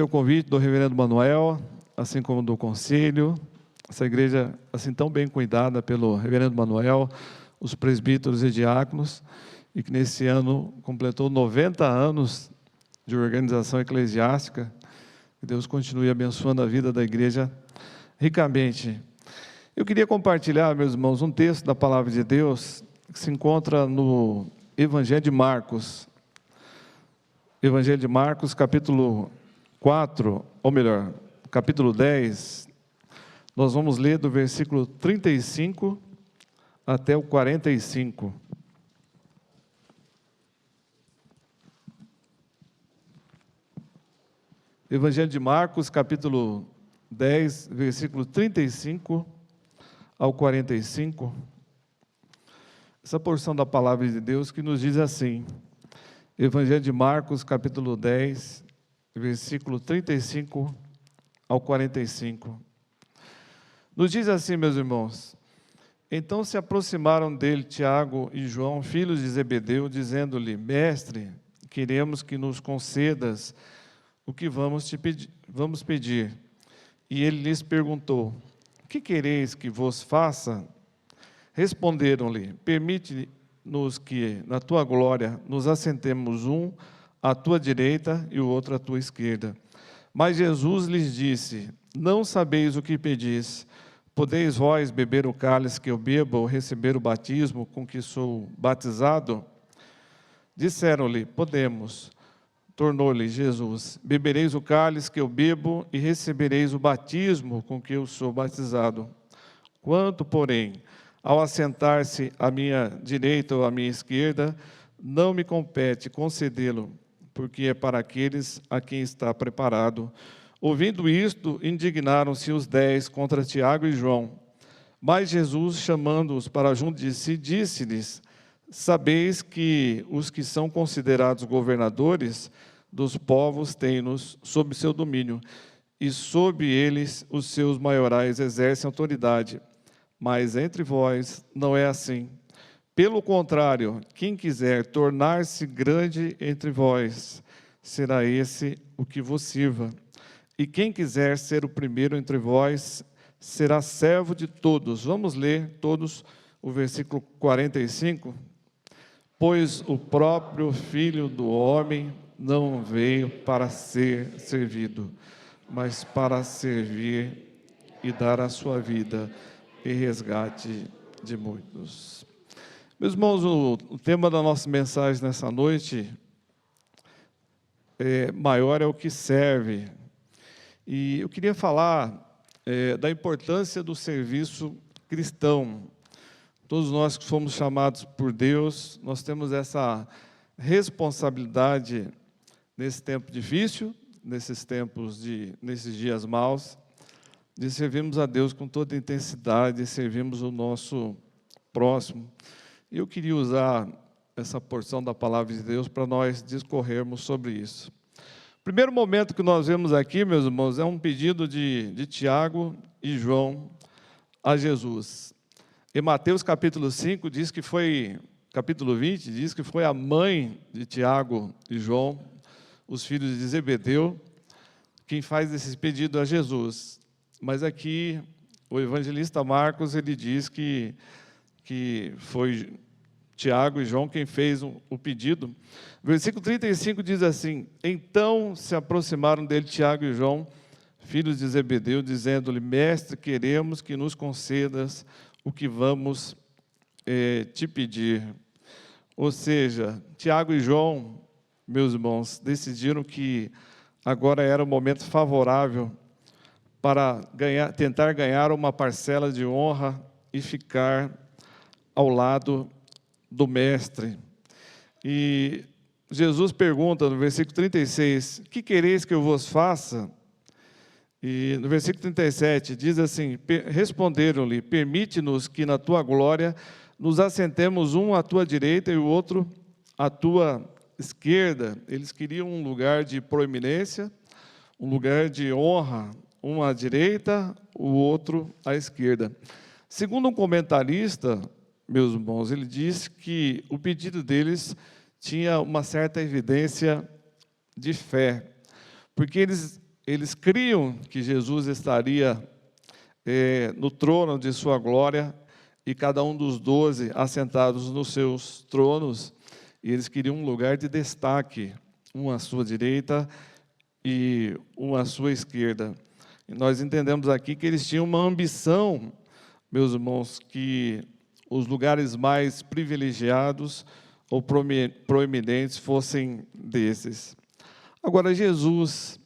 O convite do reverendo Manuel, assim como do conselho, essa igreja assim tão bem cuidada pelo reverendo Manuel, os presbíteros e diáconos, e que nesse ano completou 90 anos de organização eclesiástica. Que Deus continue abençoando a vida da igreja ricamente. Eu queria compartilhar, meus irmãos, um texto da palavra de Deus que se encontra no Evangelho de Marcos. Evangelho de Marcos, capítulo 4, ou melhor, capítulo 10, nós vamos ler do versículo 35 até o 45. Evangelho de Marcos, capítulo 10, versículo 35 ao 45. Essa porção da palavra de Deus que nos diz assim, Evangelho de Marcos, capítulo 10, versículo 35 ao 45. Nos diz assim, meus irmãos: então se aproximaram dele Tiago e João, filhos de Zebedeu, dizendo-lhe: Mestre, queremos que nos concedas o que vamos pedir. E ele lhes perguntou: que quereis que vos faça? Responderam-lhe: permite-nos que, na tua glória, nos assentemos um à tua direita e o outro à tua esquerda. Mas Jesus lhes disse: não sabeis o que pedis. Podeis vós beber o cálice que eu bebo ou receber o batismo com que sou batizado? Disseram-lhe: podemos. Tornou-lhe Jesus: bebereis o cálice que eu bebo e recebereis o batismo com que eu sou batizado. Quanto, porém, ao assentar-se à minha direita ou à minha esquerda, não me compete concedê-lo, porque é para aqueles a quem está preparado. Ouvindo isto, indignaram-se os 10 contra Tiago e João. Mas Jesus, chamando-os para junto de si, disse-lhes: sabeis que os que são considerados governadores dos povos têm-nos sob seu domínio, e sob eles os seus maiorais exercem autoridade. Mas entre vós não é assim. Pelo contrário, quem quiser tornar-se grande entre vós, será esse o que vos sirva. E quem quiser ser o primeiro entre vós, será servo de todos. Vamos ler todos o versículo 45. Pois o próprio Filho do Homem não veio para ser servido, mas para servir e dar a sua vida em resgate de muitos. Meus irmãos, o tema da nossa mensagem nessa noite maior é o que serve. E eu queria falar da importância do serviço cristão. Todos nós que fomos chamados por Deus, nós temos essa responsabilidade nesse tempo difícil, nesses dias maus, de servirmos a Deus com toda intensidade, servirmos o nosso próximo. E eu queria usar essa porção da palavra de Deus para nós discorrermos sobre isso. O primeiro momento que nós vemos aqui, meus irmãos, é um pedido de Tiago e João a Jesus. Em Mateus capítulo 5, capítulo 20, diz que foi a mãe de Tiago e João, os filhos de Zebedeu, quem faz esse pedido a Jesus. Mas aqui, o evangelista Marcos, ele diz que foi Tiago e João quem fez o pedido. Versículo 35 diz assim: então se aproximaram dele Tiago e João, filhos de Zebedeu, dizendo-lhe: Mestre, queremos que nos concedas o que vamos te pedir. Ou seja, Tiago e João, meus irmãos, decidiram que agora era o momento favorável para tentar ganhar uma parcela de honra e ficar ao lado do Mestre. E Jesus pergunta no versículo 36, que quereis que eu vos faça? E no versículo 37 diz assim, responderam-lhe: permite-nos que na tua glória nos assentemos um à tua direita e o outro à tua esquerda. Eles queriam um lugar de proeminência, um lugar de honra, um à direita, o outro à esquerda. Segundo um comentarista, meus irmãos, ele diz que o pedido deles tinha uma certa evidência de fé, porque eles eles criam que Jesus estaria no trono de sua glória, e cada um dos 12 assentados nos seus tronos, e eles queriam um lugar de destaque, um à sua direita e um à sua esquerda. E nós entendemos aqui que eles tinham uma ambição, meus irmãos, que os lugares mais privilegiados ou proeminentes fossem desses. Agora, Jesus,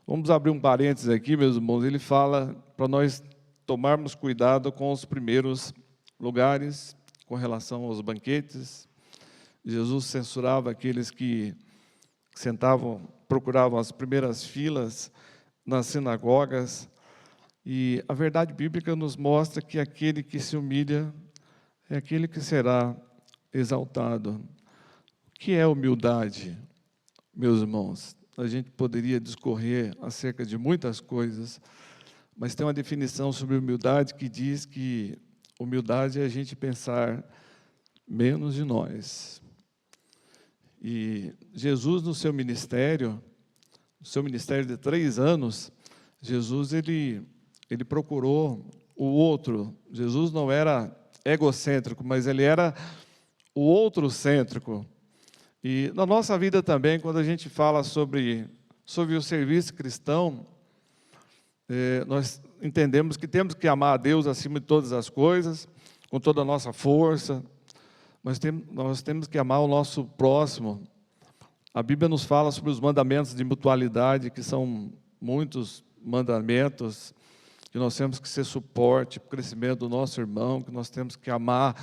vamos abrir um parênteses aqui, meus irmãos, ele fala para nós tomarmos cuidado com os primeiros lugares, com relação aos banquetes. Jesus censurava aqueles que procuravam as primeiras filas nas sinagogas, e a verdade bíblica nos mostra que aquele que se humilha é aquele que será exaltado. O que é humildade, meus irmãos? A gente poderia discorrer acerca de muitas coisas, mas tem uma definição sobre humildade que diz que humildade é a gente pensar menos de nós. E Jesus, no seu ministério de 3 anos, Jesus ele procurou o outro. Jesus não era egocêntrico, mas ele era o outrocêntrico. E na nossa vida também, quando a gente fala sobre o serviço cristão, nós entendemos que temos que amar a Deus acima de todas as coisas, com toda a nossa força. Nós temos que amar o nosso próximo. A Bíblia nos fala sobre os mandamentos de mutualidade, que são muitos mandamentos, que nós temos que ser suporte para o crescimento do nosso irmão, que nós temos que amar,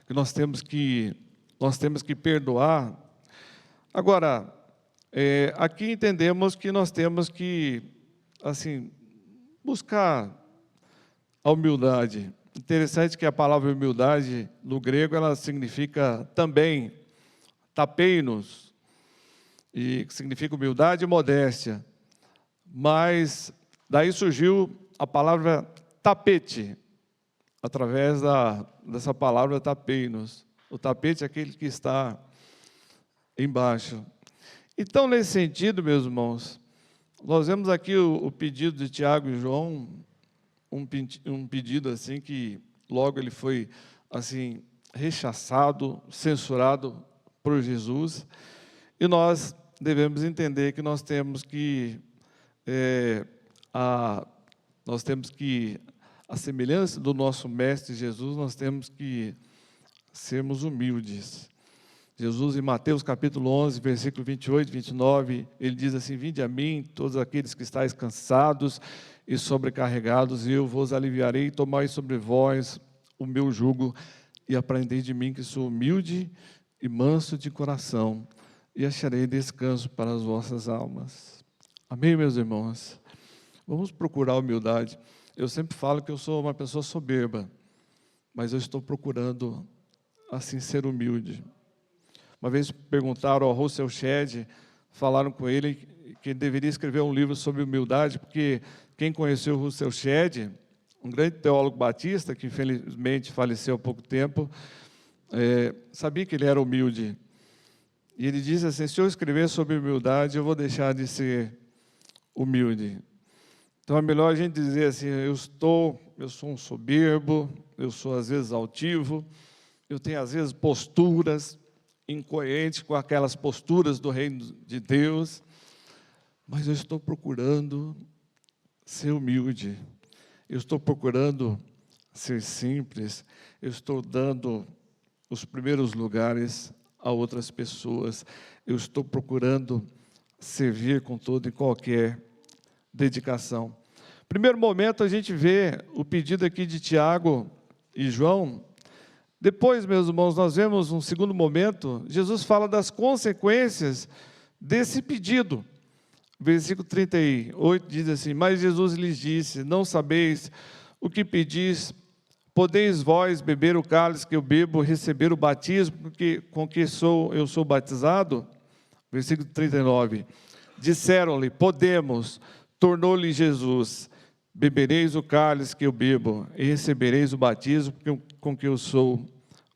que nós temos que perdoar. Agora, aqui entendemos que nós temos que, assim, buscar a humildade. Interessante que a palavra humildade, no grego, ela significa também tapeinos, e que significa humildade e modéstia. Mas daí surgiu a palavra tapete, através dessa palavra tapeinos. O tapete é aquele que está embaixo. Então, nesse sentido, meus irmãos, nós vemos aqui o pedido de Tiago e João, um pedido assim que logo ele foi assim rechaçado, censurado por Jesus, e nós devemos entender que nós temos que a semelhança do nosso mestre Jesus, nós temos que sermos humildes. Jesus, em Mateus capítulo 11, versículo 28 e 29, ele diz assim: vinde a mim, todos aqueles que estáis cansados e sobrecarregados, e eu vos aliviarei. Tomai sobre vós o meu jugo e aprendei de mim, que sou humilde e manso de coração, e acharei descanso para as vossas almas. Amém, meus irmãos? Vamos procurar humildade. Eu sempre falo que eu sou uma pessoa soberba, mas eu estou procurando, assim, ser humilde. Uma vez perguntaram ao Russell Shedd, falaram com ele que ele deveria escrever um livro sobre humildade, porque quem conheceu o Russell Shedd, um grande teólogo batista, que infelizmente faleceu há pouco tempo, sabia que ele era humilde. E ele diz assim: se eu escrever sobre humildade, eu vou deixar de ser humilde. Então é melhor a gente dizer assim: eu sou um soberbo, eu sou às vezes altivo, eu tenho às vezes posturas incoerentes com aquelas posturas do reino de Deus, mas eu estou procurando ser humilde, eu estou procurando ser simples, eu estou dando os primeiros lugares a outras pessoas, eu estou procurando servir com toda e qualquer dedicação. Primeiro momento, a gente vê o pedido aqui de Tiago e João. Depois, meus irmãos, nós vemos um segundo momento, Jesus fala das consequências desse pedido. Versículo 38 diz assim: mas Jesus lhes disse: não sabeis o que pedis, podeis vós beber o cálice que eu bebo, receber o batismo com que eu sou batizado? Versículo 39, disseram-lhe: podemos. Tornou-lhe Jesus: bebereis o cálice que eu bebo, e recebereis o batismo com que eu sou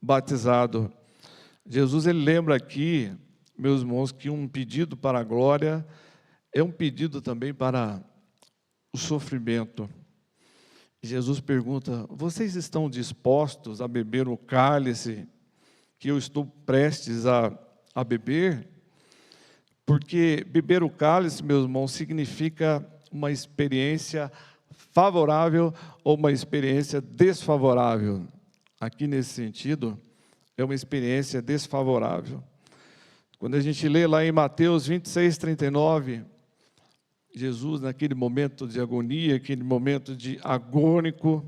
batizado. Jesus, ele lembra aqui, meus irmãos, que um pedido para a glória é um pedido também para o sofrimento. Jesus pergunta: vocês estão dispostos a beber o cálice que eu estou prestes a beber? Porque beber o cálice, meus irmãos, significa uma experiência favorável ou uma experiência desfavorável. Aqui nesse sentido, é uma experiência desfavorável. Quando a gente lê lá em Mateus 26, 39, Jesus, naquele momento de agonia, aquele momento de agônico,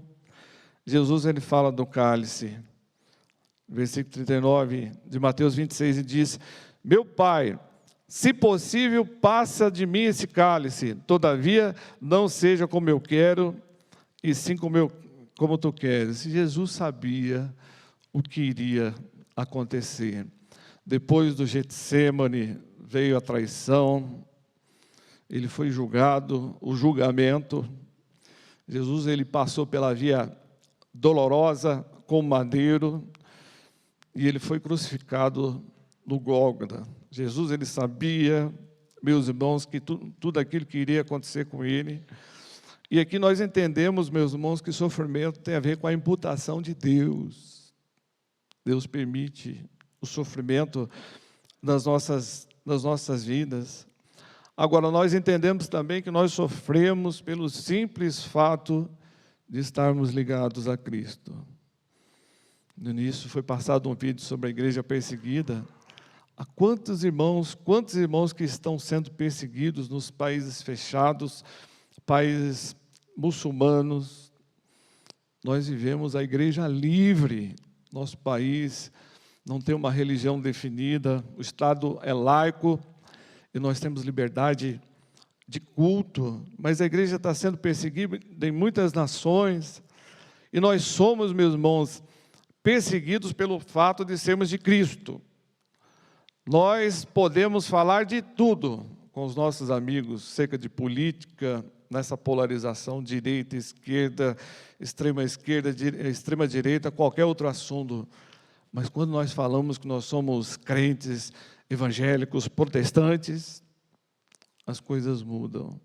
Jesus ele fala do cálice. Versículo 39 de Mateus 26, ele diz: meu Pai, se possível, passa de mim esse cálice, todavia não seja como eu quero, e sim como tu queres. Jesus sabia o que iria acontecer. Depois do Getsêmani veio a traição, ele foi julgado, o julgamento. Jesus ele passou pela via dolorosa com madeiro e ele foi crucificado no Gólgota. Jesus ele sabia, meus irmãos, que tudo aquilo que iria acontecer com ele. E aqui nós entendemos, meus irmãos, que sofrimento tem a ver com a imputação de Deus. Deus permite o sofrimento nas nossas vidas. Agora, nós entendemos também que nós sofremos pelo simples fato de estarmos ligados a Cristo. No início foi passado um vídeo sobre a igreja perseguida. Há quantos irmãos que estão sendo perseguidos nos países fechados, países muçulmanos. Nós vivemos a igreja livre. Nosso país não tem uma religião definida, o Estado é laico e nós temos liberdade de culto, mas a igreja está sendo perseguida em muitas nações e nós somos, meus irmãos, perseguidos pelo fato de sermos de Cristo. Nós podemos falar de tudo com os nossos amigos, cerca de política, nessa polarização direita, esquerda, extrema direita, qualquer outro assunto. Mas quando nós falamos que nós somos crentes, evangélicos, protestantes, as coisas mudam.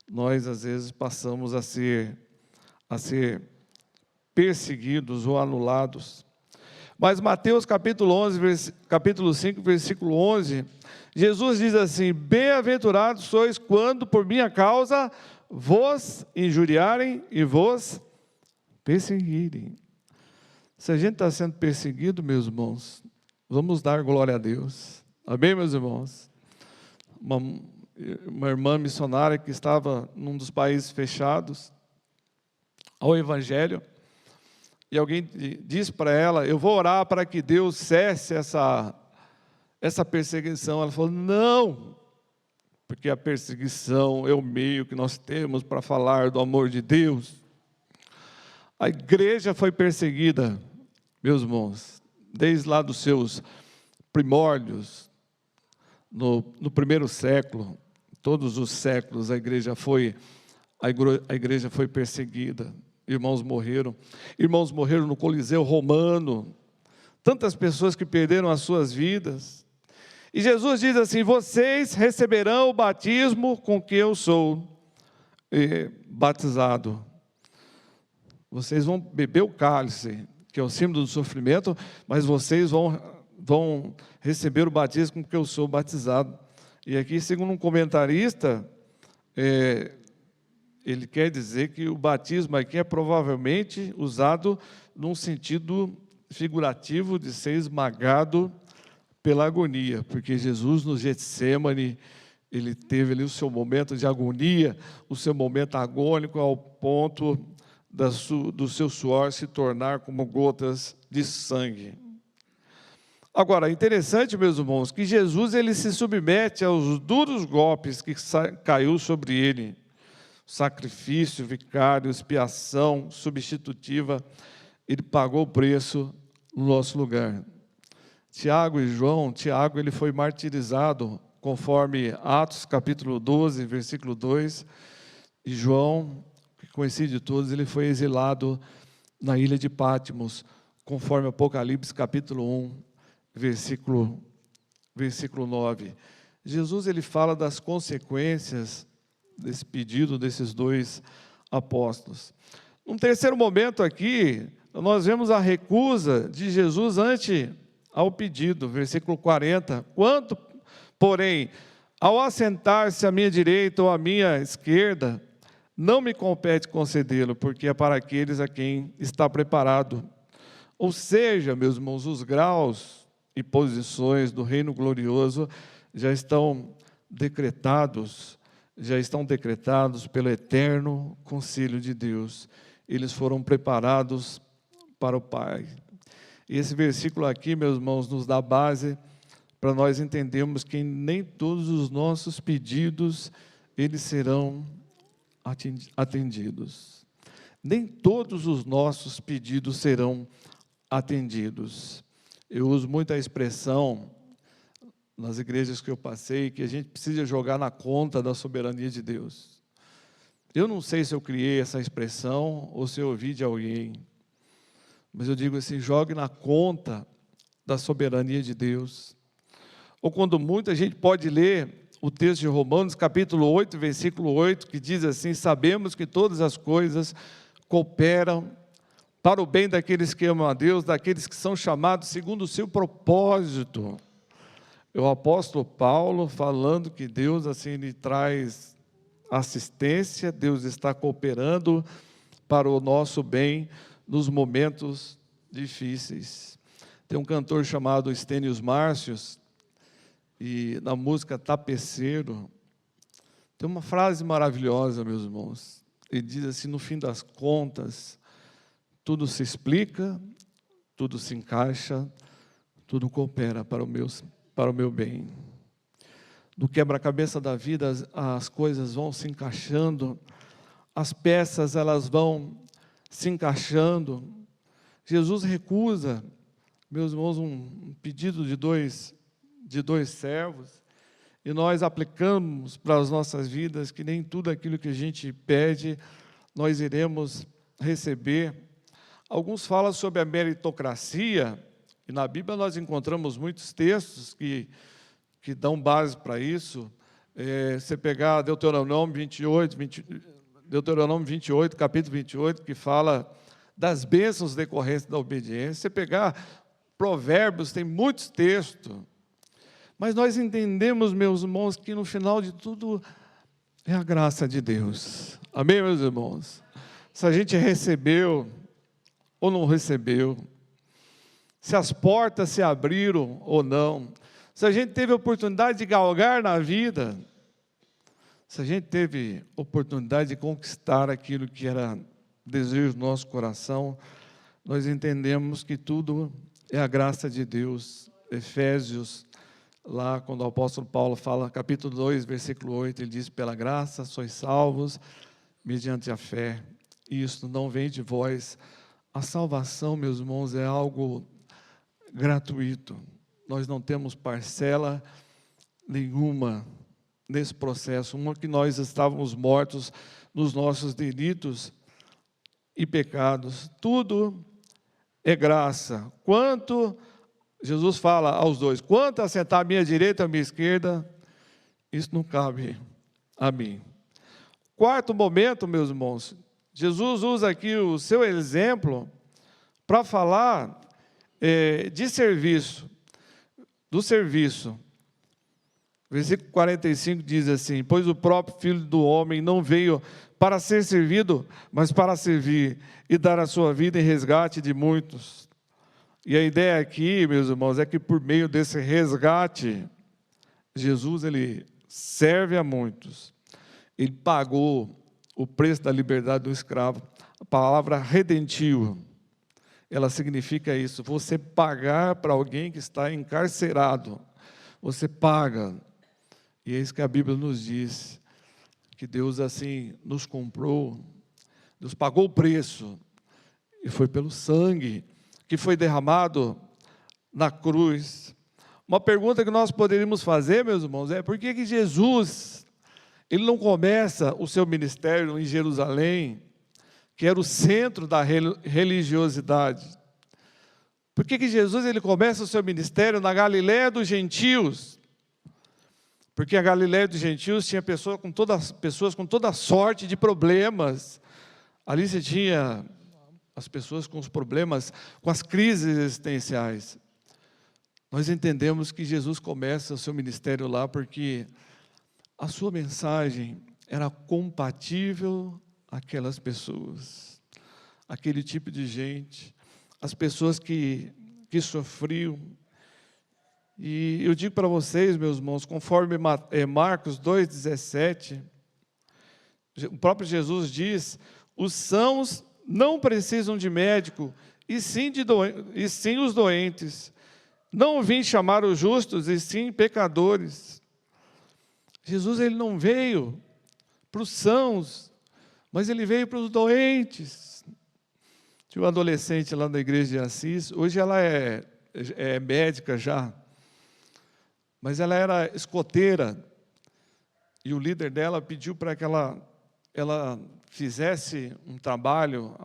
Nós, às vezes, passamos a ser perseguidos ou anulados. Mas Mateus capítulo 5, versículo 11, Jesus diz assim: bem-aventurados sois quando por minha causa vos injuriarem e vos perseguirem. Se a gente está sendo perseguido, meus irmãos, vamos dar glória a Deus. Amém, meus irmãos? Uma irmã missionária que estava num dos países fechados ao Evangelho, e alguém disse para ela: eu vou orar para que Deus cesse essa perseguição. Ela falou: não, porque a perseguição é o meio que nós temos para falar do amor de Deus. A igreja foi perseguida, meus irmãos, desde lá dos seus primórdios, no primeiro século, todos os séculos a igreja foi perseguida. Irmãos morreram no Coliseu Romano, tantas pessoas que perderam as suas vidas. E Jesus diz assim: vocês receberão o batismo com que eu sou batizado. Vocês vão beber o cálice, que é o símbolo do sofrimento, mas vocês vão receber o batismo com que eu sou batizado. E aqui, segundo um comentarista, ele quer dizer que o batismo aqui é provavelmente usado num sentido figurativo de ser esmagado pela agonia, porque Jesus no Getsêmani, ele teve ali o seu momento de agonia, o seu momento agônico ao ponto do seu suor se tornar como gotas de sangue. Agora, é interessante, meus irmãos, que Jesus ele se submete aos duros golpes que caiu sobre ele. Sacrifício, vicário, expiação substitutiva, ele pagou o preço no nosso lugar. Tiago ele foi martirizado, conforme Atos capítulo 12, versículo 2, e João, que conhecido de todos, ele foi exilado na ilha de Patmos, conforme Apocalipse capítulo 1, versículo 9. Jesus ele fala das consequências desse pedido desses dois apóstolos. Um terceiro momento aqui, nós vemos a recusa de Jesus ante ao pedido, versículo 40. Quanto, porém, ao assentar-se à minha direita ou à minha esquerda, não me compete concedê-lo, porque é para aqueles a quem está preparado. Ou seja, meus irmãos, os graus e posições do reino glorioso já estão decretados pelo eterno conselho de Deus. Eles foram preparados para o Pai. E esse versículo aqui, meus irmãos, nos dá base para nós entendermos que nem todos os nossos pedidos, eles serão atendidos. Nem todos os nossos pedidos serão atendidos. Eu uso muito a expressão, nas igrejas que eu passei, que a gente precisa jogar na conta da soberania de Deus. Eu não sei se eu criei essa expressão ou se eu ouvi de alguém, mas eu digo assim, jogue na conta da soberania de Deus. Ou quando muita gente pode ler o texto de Romanos, capítulo 8, versículo 8, que diz assim, sabemos que todas as coisas cooperam para o bem daqueles que amam a Deus, daqueles que são chamados segundo o seu propósito. O apóstolo Paulo falando que Deus assim lhe traz assistência, Deus está cooperando para o nosso bem nos momentos difíceis. Tem um cantor chamado Estênios Márcios, e na música Tapeceiro, tem uma frase maravilhosa, meus irmãos. Ele diz assim, no fim das contas, tudo se explica, tudo se encaixa, tudo coopera para o meu bem. No quebra-cabeça da vida, as coisas vão se encaixando, as peças elas vão se encaixando. Jesus recusa, meus irmãos, um pedido de dois servos, e nós aplicamos para as nossas vidas que nem tudo aquilo que a gente pede, nós iremos receber. Alguns falam sobre a meritocracia, e na Bíblia nós encontramos muitos textos que dão base para isso. Você pegar Deuteronômio 28, capítulo 28, que fala das bênçãos decorrentes da obediência. Você pegar Provérbios, tem muitos textos. Mas nós entendemos, meus irmãos, que no final de tudo é a graça de Deus. Amém, meus irmãos? Se a gente recebeu ou não recebeu, se as portas se abriram ou não, se a gente teve a oportunidade de galgar na vida, se a gente teve a oportunidade de conquistar aquilo que era desejo do nosso coração, nós entendemos que tudo é a graça de Deus. Efésios, lá quando o apóstolo Paulo fala, capítulo 2, versículo 8, ele diz, pela graça sois salvos, mediante a fé, e isso não vem de vós. A salvação, meus irmãos, é algo gratuito. Nós não temos parcela nenhuma nesse processo. Uma que nós estávamos mortos nos nossos delitos e pecados. Tudo é graça. Quanto, Jesus fala aos dois, quanto a sentar à minha direita ou à minha esquerda, isso não cabe a mim. Quarto momento, meus irmãos, Jesus usa aqui o seu exemplo para falar de serviço, do serviço. Versículo 45 diz assim, pois o próprio Filho do Homem não veio para ser servido, mas para servir e dar a sua vida em resgate de muitos. E a ideia aqui, meus irmãos, é que por meio desse resgate, Jesus ele serve a muitos. Ele pagou o preço da liberdade do escravo. A palavra redentivo, ela significa isso, você pagar para alguém que está encarcerado, você paga, e é isso que a Bíblia nos diz, que Deus assim nos comprou, Deus pagou o preço, e foi pelo sangue que foi derramado na cruz. Uma pergunta que nós poderíamos fazer, meus irmãos, é por que Jesus, ele não começa o seu ministério em Jerusalém, que era o centro da religiosidade? Por que Jesus ele começa o seu ministério na Galiléia dos gentios? Porque a Galileia dos gentios tinha pessoas com toda sorte de problemas. Ali você tinha as pessoas com os problemas, com as crises existenciais. Nós entendemos que Jesus começa o seu ministério lá porque a sua mensagem era compatível àquelas pessoas, aquele tipo de gente, as pessoas que sofriam. E eu digo para vocês, meus irmãos, conforme Marcos 2,17, o próprio Jesus diz: os sãos não precisam de médico, e sim os doentes. Não vim chamar os justos, e sim pecadores. Jesus, ele não veio para os sãos, mas ele veio para os doentes. Tinha uma adolescente lá na igreja de Assis, hoje ela é médica já, mas ela era escoteira, e o líder dela pediu para que ela fizesse um trabalho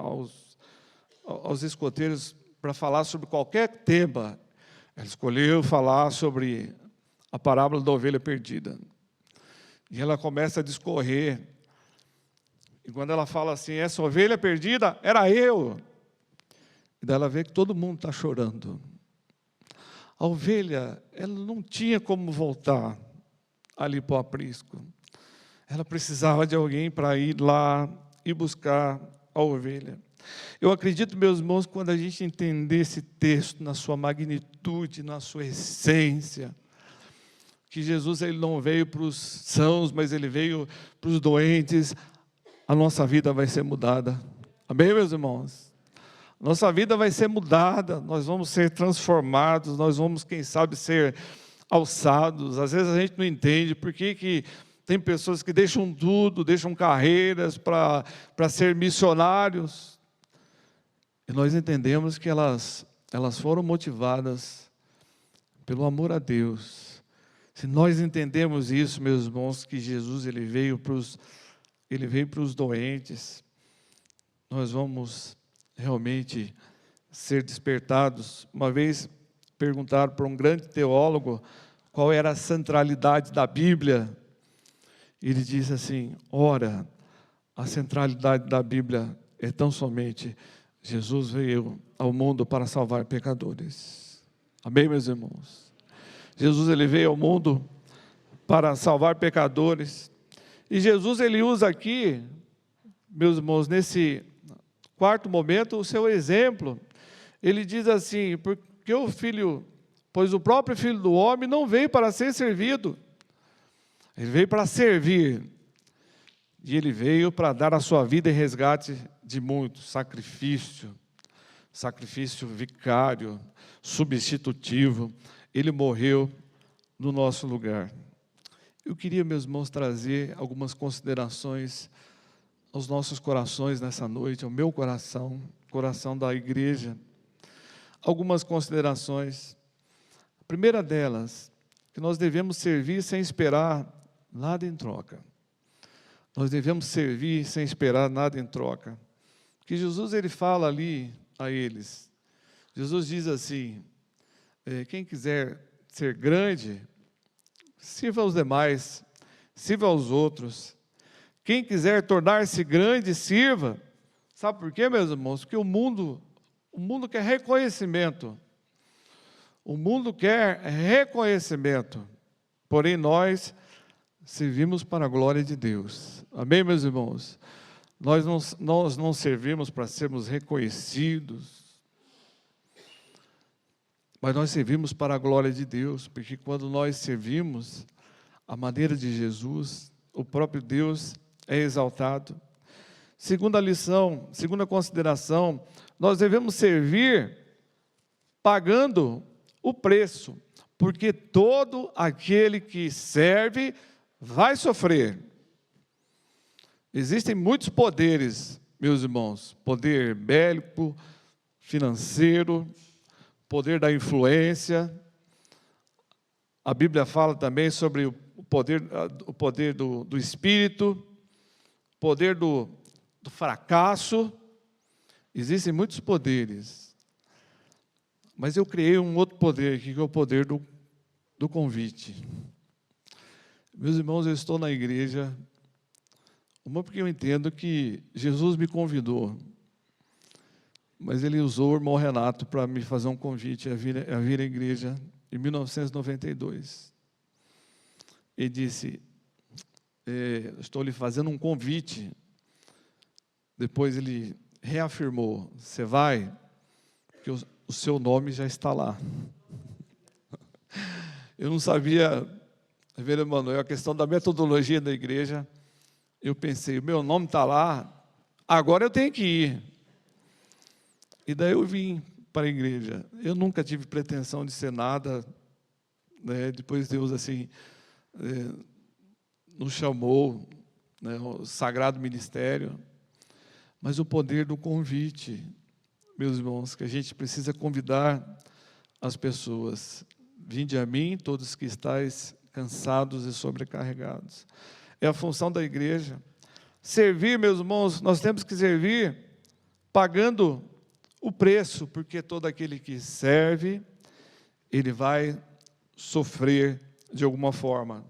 aos escoteiros para falar sobre qualquer tema. Ela escolheu falar sobre a parábola da ovelha perdida. E ela começa a discorrer. E quando ela fala assim, essa ovelha perdida era eu. E daí ela vê que todo mundo está chorando. A ovelha, ela não tinha como voltar ali para o aprisco. Ela precisava de alguém para ir lá e buscar a ovelha. Eu acredito, meus irmãos, quando a gente entender esse texto na sua magnitude, na sua essência, que Jesus, ele não veio para os sãos, mas ele veio para os doentes, a nossa vida vai ser mudada. Amém, meus irmãos? Nossa vida vai ser mudada, nós vamos ser transformados, nós vamos, quem sabe, ser alçados. Às vezes a gente não entende por que tem pessoas que deixam tudo, deixam carreiras para ser missionários. E nós entendemos que elas foram motivadas pelo amor a Deus. Se nós entendemos isso, meus irmãos, que Jesus ele veio para os doentes, nós vamos realmente ser despertados. Uma vez perguntaram para um grande teólogo qual era a centralidade da Bíblia. Ele disse assim: ora, a centralidade da Bíblia é tão somente Jesus veio ao mundo para salvar pecadores. Amém, meus irmãos? Jesus ele veio ao mundo para salvar pecadores. E Jesus ele usa aqui, meus irmãos, nesse quarto momento, o seu exemplo. Ele diz assim: pois o próprio Filho do Homem não veio para ser servido, ele veio para servir. E ele veio para dar a sua vida em resgate de muitos, sacrifício vicário, substitutivo. Ele morreu no nosso lugar. Eu queria, meus irmãos, trazer algumas considerações aos nossos corações nessa noite, ao meu coração, coração da igreja. Algumas considerações. A primeira delas, que nós devemos servir sem esperar nada em troca. Nós devemos servir sem esperar nada em troca. Porque Jesus ele fala ali a eles. Jesus diz assim: quem quiser ser grande, sirva aos demais, sirva aos outros. Quem quiser tornar-se grande, sirva. Sabe por quê, meus irmãos? Porque o mundo quer reconhecimento. O mundo quer reconhecimento. Porém, nós servimos para a glória de Deus. Amém, meus irmãos? Nós não servimos para sermos reconhecidos, mas nós servimos para a glória de Deus, porque quando nós servimos a maneira de Jesus, o próprio Deus é exaltado. Segunda lição, segunda consideração, nós devemos servir pagando o preço, porque todo aquele que serve vai sofrer. Existem muitos poderes, meus irmãos, poder bélico, financeiro, poder da influência. A Bíblia fala também sobre o poder do espírito, poder do fracasso. Existem muitos poderes, mas eu criei um outro poder aqui, que é o poder do convite. Meus irmãos, eu estou na igreja, porque eu entendo que Jesus me convidou, mas Ele usou o irmão Renato para me fazer um convite a vir à igreja em 1992. Ele disse, estou lhe fazendo um convite. Depois ele reafirmou, você vai, porque o seu nome já está lá. Eu não sabia, Reverendo Manuel, a questão da metodologia da igreja. Eu pensei, o meu nome está lá, agora eu tenho que ir. E daí eu vim para a igreja. Eu nunca tive pretensão de ser nada, né? Depois Deus assim nos chamou, né, o sagrado ministério. Mas o poder do convite, meus irmãos, que a gente precisa convidar as pessoas. Vinde a mim, todos que estáis cansados e sobrecarregados. É a função da igreja. Servir, meus irmãos, nós temos que servir pagando o preço, porque todo aquele que serve, ele vai sofrer de alguma forma.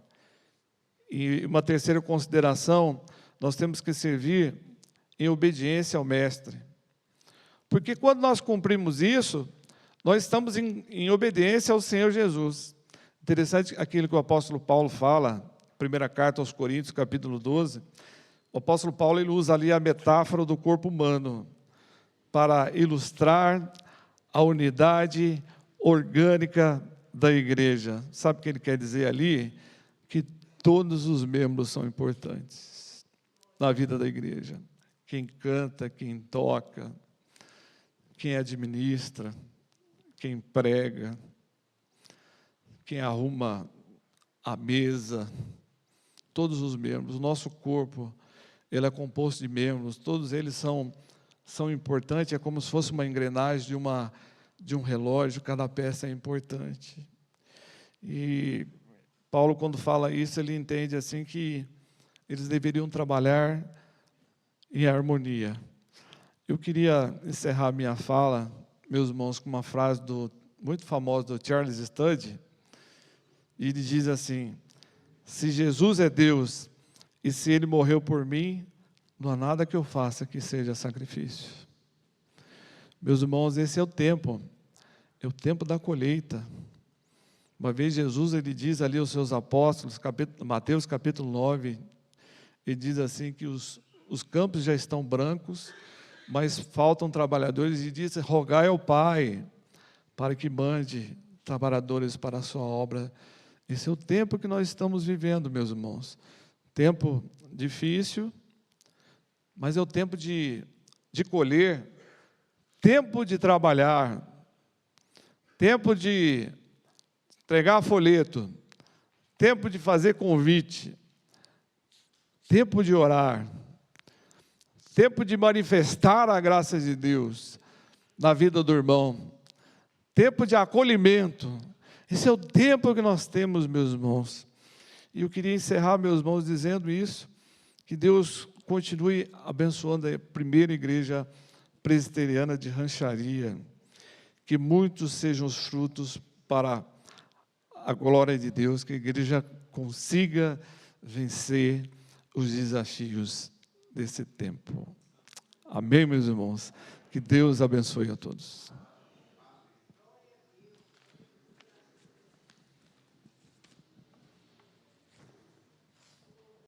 E uma terceira consideração, nós temos que servir em obediência ao Mestre. Porque quando nós cumprimos isso, nós estamos em obediência ao Senhor Jesus. Interessante aquilo que o apóstolo Paulo fala, primeira carta aos Coríntios, capítulo 12. O apóstolo Paulo ele usa ali a metáfora do corpo humano para ilustrar a unidade orgânica da igreja. Sabe o que ele quer dizer ali? Que todos os membros são importantes na vida da igreja. Quem canta, quem toca, quem administra, quem prega, quem arruma a mesa, todos os membros. O nosso corpo, ele é composto de membros, todos eles são importantes, é como se fosse uma engrenagem de um relógio, cada peça é importante. E Paulo, quando fala isso, ele entende assim que eles deveriam trabalhar em harmonia. Eu queria encerrar minha fala, meus irmãos, com uma frase muito famosa do Charles Studd. E ele diz assim, se Jesus é Deus e se Ele morreu por mim, não há nada que eu faça que seja sacrifício. Meus irmãos, esse é o tempo da colheita. Uma vez Jesus, ele diz ali aos seus apóstolos, Mateus capítulo 9, ele diz assim que os campos já estão brancos, mas faltam trabalhadores, e diz, rogai ao Pai, para que mande trabalhadores para a sua obra. Esse é o tempo que nós estamos vivendo, meus irmãos. Tempo difícil, mas é o tempo de colher, tempo de trabalhar, tempo de entregar folheto, tempo de fazer convite, tempo de orar, tempo de manifestar a graça de Deus na vida do irmão, tempo de acolhimento. Esse é o tempo que nós temos, meus irmãos. E eu queria encerrar, meus irmãos, dizendo isso, que Deus continue abençoando a primeira igreja presbiteriana de Rancharia, que muitos sejam os frutos para a glória de Deus, que a igreja consiga vencer os desafios desse tempo. Amém, meus irmãos? Que Deus abençoe a todos.